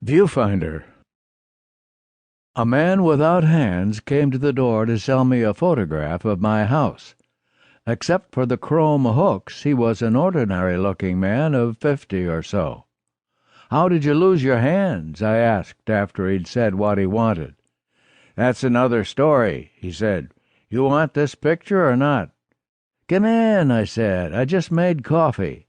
Viewfinder. A man without hands came to the door to sell me a photograph of my house. Except for the chrome hooks, he was an ordinary-looking man of 50 or so. "How did you lose your hands?" I asked after he'd said what he wanted. "That's another story," he said. "You want this picture or not?" "Come in," I said. "I just made coffee."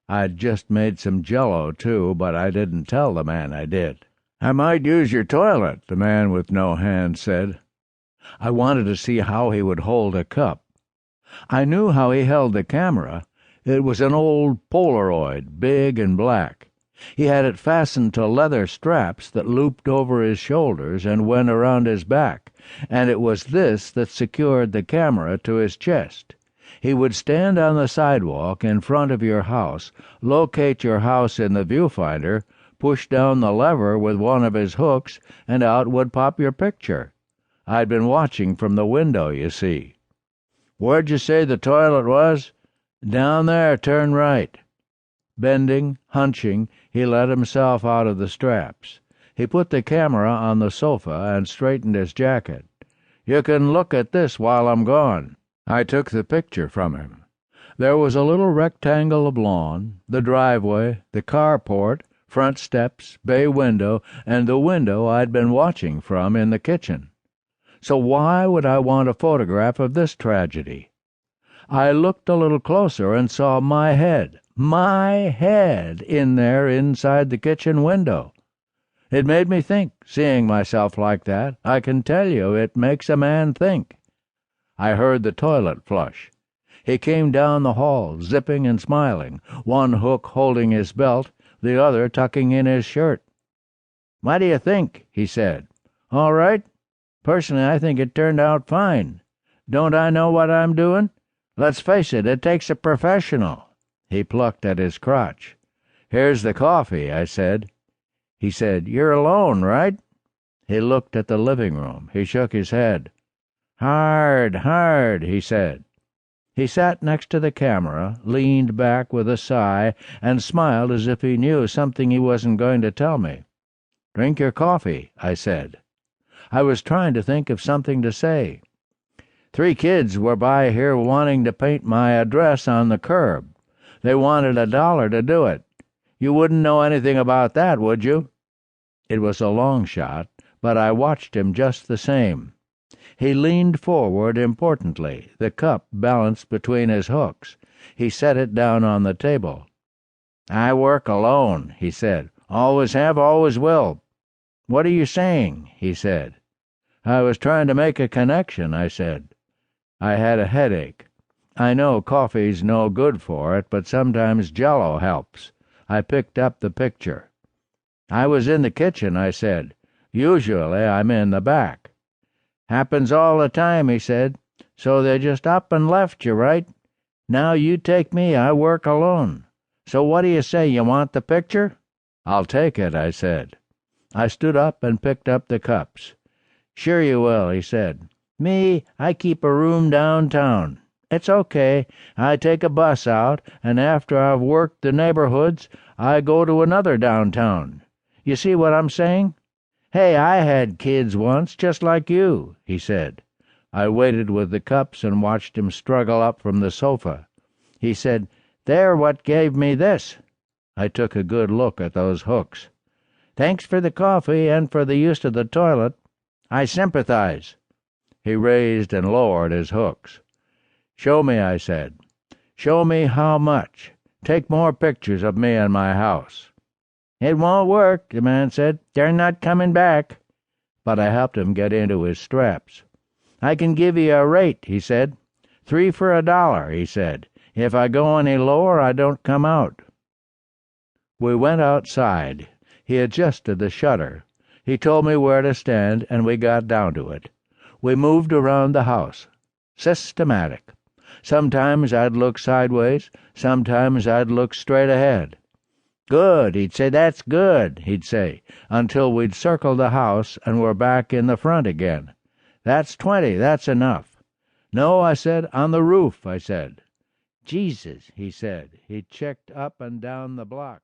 I'd just made some Jell-O, too, but I didn't tell the man I did. "I might use your toilet," the man with no hands said. I wanted to see how he would hold a cup. I knew how he held the camera. It was an old Polaroid, big and black. He had it fastened to leather straps that looped over his shoulders and went around his back, and it was this that secured the camera to his chest. He would stand on the sidewalk in front of your house, locate your house in the viewfinder, push down the lever with one of his hooks, and out would pop your picture. I'd been watching from the window, you see. "Where'd you say the toilet was?" "Down there, turn right." Bending, hunching, he let himself out of the straps. He put the camera on the sofa and straightened his jacket. "You can look at this while I'm gone." I took the picture from him. There was a little rectangle of lawn, the driveway, the carport, front steps, bay window, and the window I'd been watching from in the kitchen. So why would I want a photograph of this tragedy? I looked a little closer and saw my head in there inside the kitchen window. It made me think, seeing myself like that. I can tell you, it makes a man think. I heard the toilet flush. He came down the hall, zipping and smiling, one hook holding his belt, the other tucking in his shirt. "What do you think?" he said. "All right? Personally, I think it turned out fine. Don't I know what I'm doing? Let's face it, it takes a professional." He plucked at his crotch. "Here's the coffee," I said. He said, "You're alone, right?" He looked at the living room. He shook his head. Hard, he said. He sat next to the camera, leaned back with a sigh, and smiled as if he knew something he wasn't going to tell me. "Drink your coffee," I said. I was trying to think of something to say. "3 kids were by here wanting to paint my address on the curb. They wanted $1 to do it. You wouldn't know anything about that, would you?" It was a long shot, but I watched him just the same. He leaned forward importantly, the cup balanced between his hooks. He set it down on the table. "I work alone," he said. "Always have, always will." "What are you saying?" he said. "I was trying to make a connection," I said. I had a headache. I know coffee's no good for it, but sometimes Jell-O helps. I picked up the picture. "I was in the kitchen," I said. "Usually I'm in the back." "Happens all the time," he said. "So they just up and left you, right? Now you take me, I work alone. So what do you say, you want the picture?" "I'll take it," I said. I stood up and picked up the cups. "Sure you will," he said. "Me, I keep a room downtown. It's okay. I take a bus out, and after I've worked the neighborhoods, I go to another downtown. You see what I'm saying? Hey, I had kids once, just like you," he said. I waited with the cups and watched him struggle up from the sofa. He said, "They're what gave me this." I took a good look at those hooks. "Thanks for the coffee and for the use of the toilet. I sympathize." He raised and lowered his hooks. "Show me," I said. "Show me how much. Take more pictures of me and my house." "It won't work," the man said. "They're not coming back." But I helped him get into his straps. "I can give you a rate," he said. "3 for $1, he said. "If I go any lower, I don't come out." We went outside. He adjusted the shutter. He told me where to stand, and we got down to it. We moved around the house. Systematic. Sometimes I'd look sideways. Sometimes I'd look straight ahead. "Good," he'd say. "That's good," he'd say, until we'd circled the house and were back in the front again. "That's 20. That's enough." "No," I said. "On the roof," I said. "Jesus," he said. He checked up and down the block.